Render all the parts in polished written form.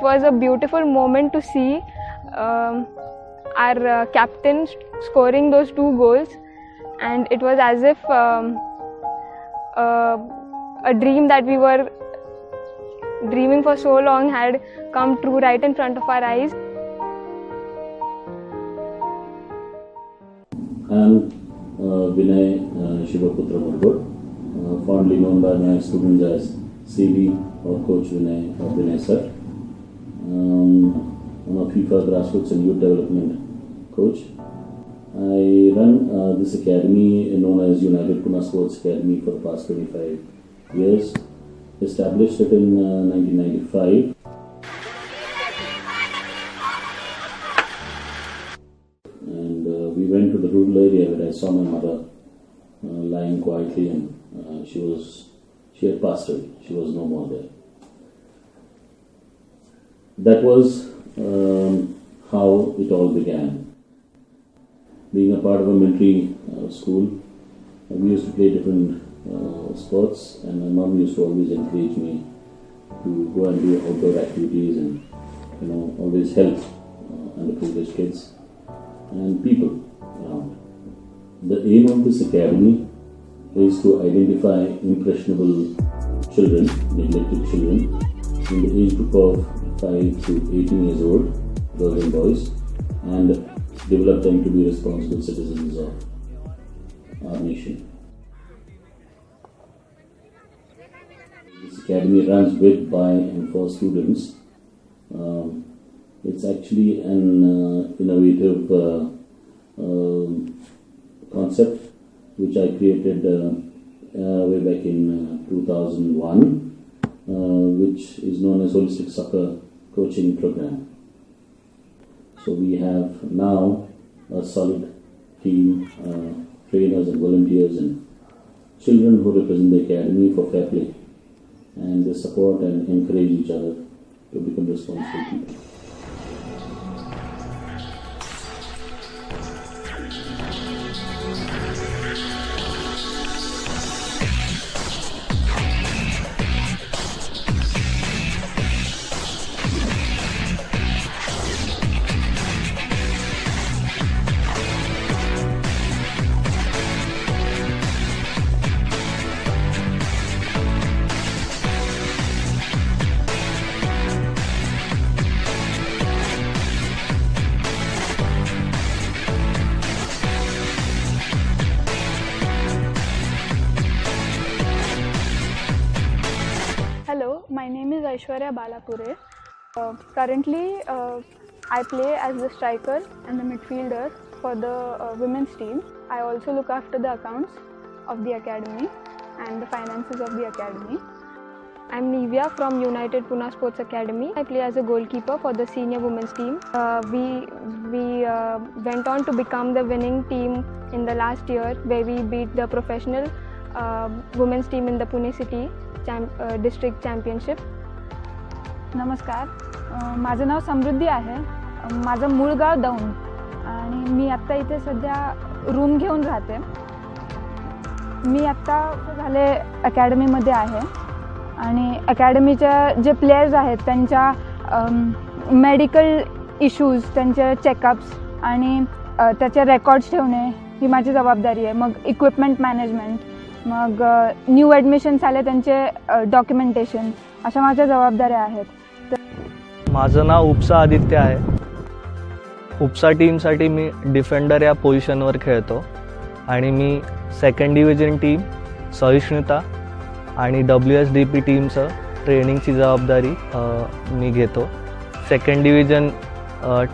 it was a beautiful moment to see our captain scoring those 2 goals, and it was as if a dream that we were dreaming for so long had come true right in front of our eyes. I'm Vinay Murgod, fondly known by my students as CV or Coach Vinay or Vinay sir. I'm a FIFA grassroots and youth development coach. I run this academy known as United Pune Sports Academy for the past 25 years. Established it in 1995. And we went to the rural area where I saw my mother lying quietly, and she had passed away. She was no more there. That was how it all began. Being a part of a military school, we used to play different sports, and my mom used to always encourage me to go and do outdoor activities and always help underprivileged kids and people around. The aim of this academy is to identify impressionable children, neglected children, in the age group of 5 to 18 years old, girls and boys, and develop them to be responsible citizens of our nation. This academy runs with, by, and for students. It's actually an innovative concept which I created way back in 2001, which is known as Holistic Soccer Coaching Program. So we have now a solid team, trainers and volunteers and children who represent the academy for fair play, and they support and encourage each other to become responsible people. Hello, my name is Aishwarya Balapure. Currently, I play as the striker and the midfielder for the women's team. I also look after the accounts of the academy and the finances of the academy. I'm Nivya from United Pune Sports Academy. I play as a goalkeeper for the senior women's team. We went on to become the winning team in the last year, where we beat the professional women's team in the Pune City district championship. नमस्कार, माझं नाव समृद्धी आहे. माझं मूळ गाव दौंड आणि मी आत्ता इथे सध्या room घेऊन राहते. मी आत्ता झाले अकॅडमीमध्ये आहे आणि अकॅडमीच्या जे प्लेयर्स आहेत त्यांच्या मेडिकल इश्यूज, त्यांचे चेकअप्स आणि त्याचे रेकॉर्ड्स ठेवणे ही माझी जबाबदारी आहे. मग इक्विपमेंट मॅनेजमेंट, मग न्यू ॲडमिशन्स आले त्यांचे डॉक्युमेंटेशन, अशा माझ्या जबाबदाऱ्या आहेत. माझं नाव उपसा आदित्य आहे. उपसा टीमसाठी मी डिफेंडर या पोझिशनवर खेळतो आणि मी सेकंड डिव्हिजन टीम, सहिष्णुता आणि WSDP टीमचं ट्रेनिंगची जबाबदारी मी घेतो. सेकंड डिव्हिजन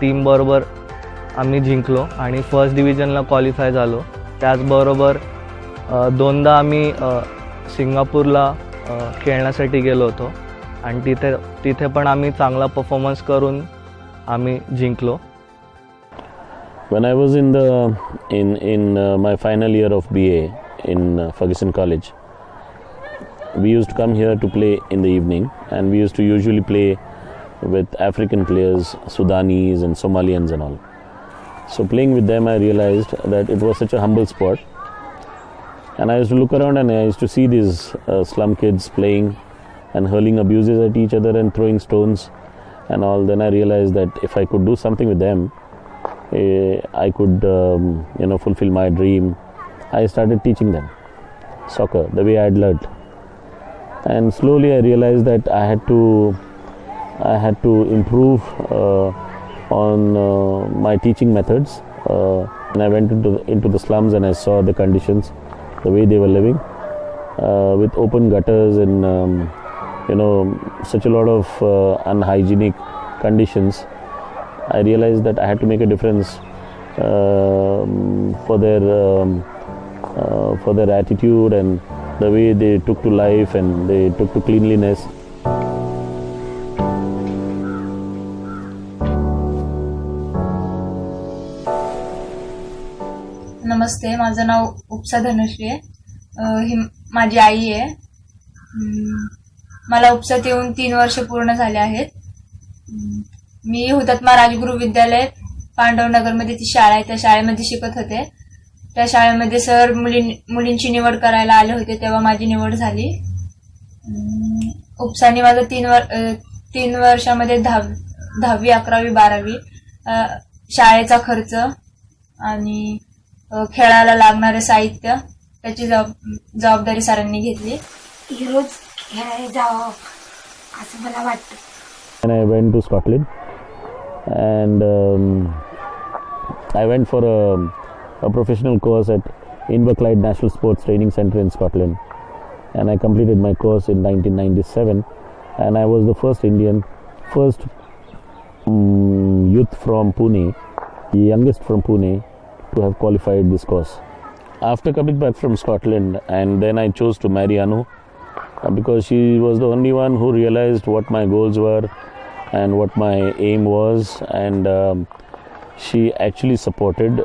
टीमबरोबर आम्ही जिंकलो आणि फर्स्ट डिव्हिजनला क्वालिफाय झालो. त्याचबरोबर दोनदा आम्ही सिंगापूरला खेळण्यासाठी गेलो होतो आणि तिथे पण आम्ही चांगला परफॉर्मन्स करून आम्ही जिंकलो. When I was in my final year of BA in Ferguson College, we used to come here to play in the evening, and we used to usually play with African players, Sudanese and Somalians and all. So playing with them, I realized that it was such a humble sport, and I used to look around and I used to see these slum kids playing and hurling abuses at each other and throwing stones and all. Then I realized that if I could do something with them, I could fulfill my dream. I started teaching them soccer the way I had learned, and slowly I realized that I had to improve on my teaching methods. And I went into the slums and I saw the conditions, the way they were living, with open gutters and such a lot of unhygienic conditions. I realized that I had to make a difference for their attitude and the way they took to life and they took to cleanliness. नमस्ते, माझं नाव उपसा धनुश्री आहे. ही माझी आई आहे. मला उपसात येऊन 3 वर्ष पूर्ण झाले आहेत. मी हुतात्मा राजगुरू विद्यालय पांडवनगरमध्ये ती शाळा आहे, त्या शाळेमध्ये शिकत होते. त्या शाळेमध्ये सर मुलींची निवड करायला आले होते, तेव्हा माझी निवड झाली. उपसाने माझं 3 वर्षामध्ये 10वी 11वी 12वी शाळेचा खर्च आणि खेळायला लागणारे साहित्य त्याची जबाबदारी सरांनी घेतली. रोज खेळायला जावं असं मला वाटतं. And I went to Scotland, and I went for a professional course at Inverclyde National Sports Training Centre in Scotland, and I completed my course in 1997, and I was the first youth from Pune, the youngest from Pune, to have qualified this course. After coming back from Scotland, and then I chose to marry Anu because she was the only one who realized what my goals were and what my aim was, and she actually supported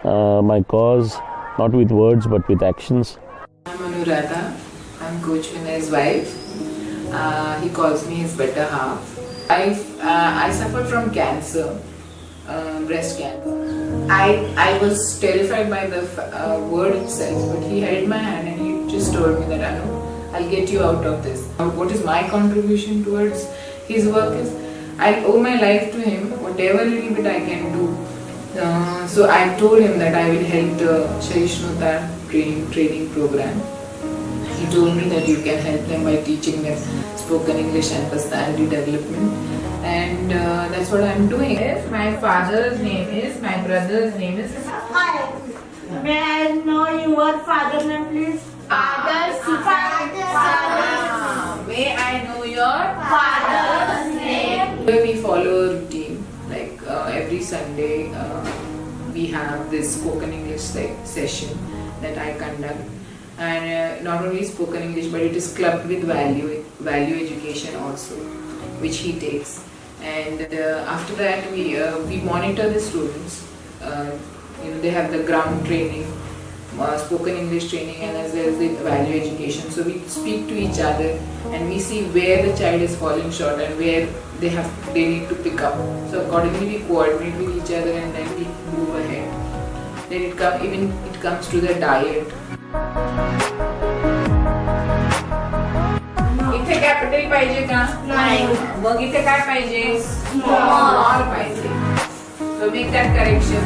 my cause, not with words but with actions. I'm Anuradha. I'm Coach Vinay's wife. He calls me his better half. I suffered from cancer, breast cancer. I was terrified by the word itself, but he held my hand and he just told me that, Anu, I'll get you out of this. What is my contribution towards his work is I owe my life to him, whatever little bit I can do. So I told him that I will help the Sahishnutha training program. He told me that you can help them by teaching them spoken English and personality development, and that's what I'm doing. My father's name is, my brother's name is. Hi. May I know your father's name, please? May I know your Father's name? We follow a routine. Like every Sunday, we have this spoken English session that I conduct, and not only spoken English, but it is clubbed with value education also, which he takes. And after that, we monitor the students. They have the ground training, spoken English training, and as well as the value education. So we speak to each other and we see where the child is falling short and where they need to pick up. So accordingly we coordinate with each other and then we move ahead. Then it comes to the diet. इथे capital पाहिजे का? नाही. मग इथे काय पाहिजे? Small पाहिजे. So make that correction.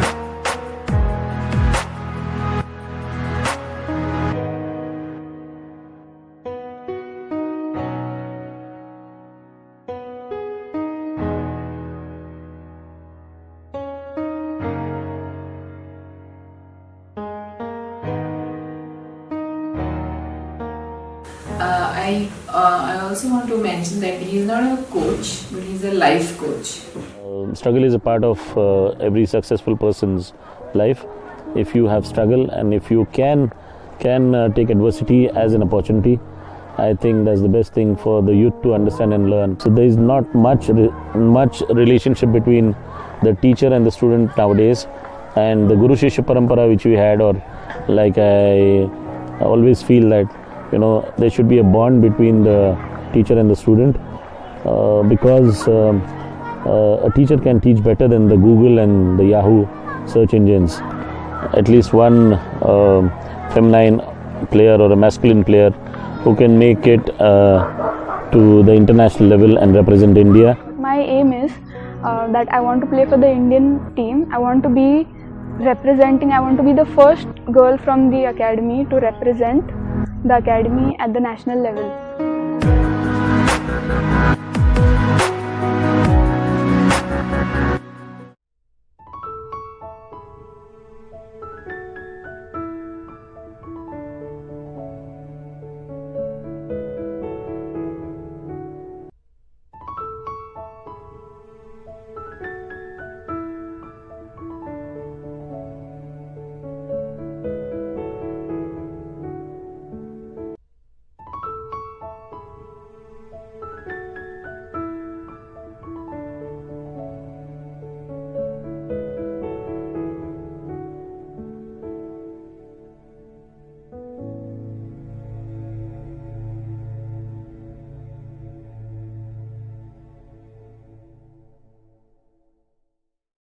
I also want to mention that he is not a coach, but he is a life coach. Struggle is a part of every successful person's life. If you have struggle and if you can take adversity as an opportunity, I think that's the best thing for the youth to understand and learn. So there is not much relationship between the teacher and the student nowadays, and the Guru Shishya Parampara which we had, or like I always feel that there should be a bond between the teacher and the student, because a teacher can teach better than the Google and the Yahoo search engines. At least one feminine player or a masculine player who can make it to the international level and represent India. aim is that I want to play for the Indian team. I want to be representing, I want to be the first girl from the academy to represent the academy at the national level.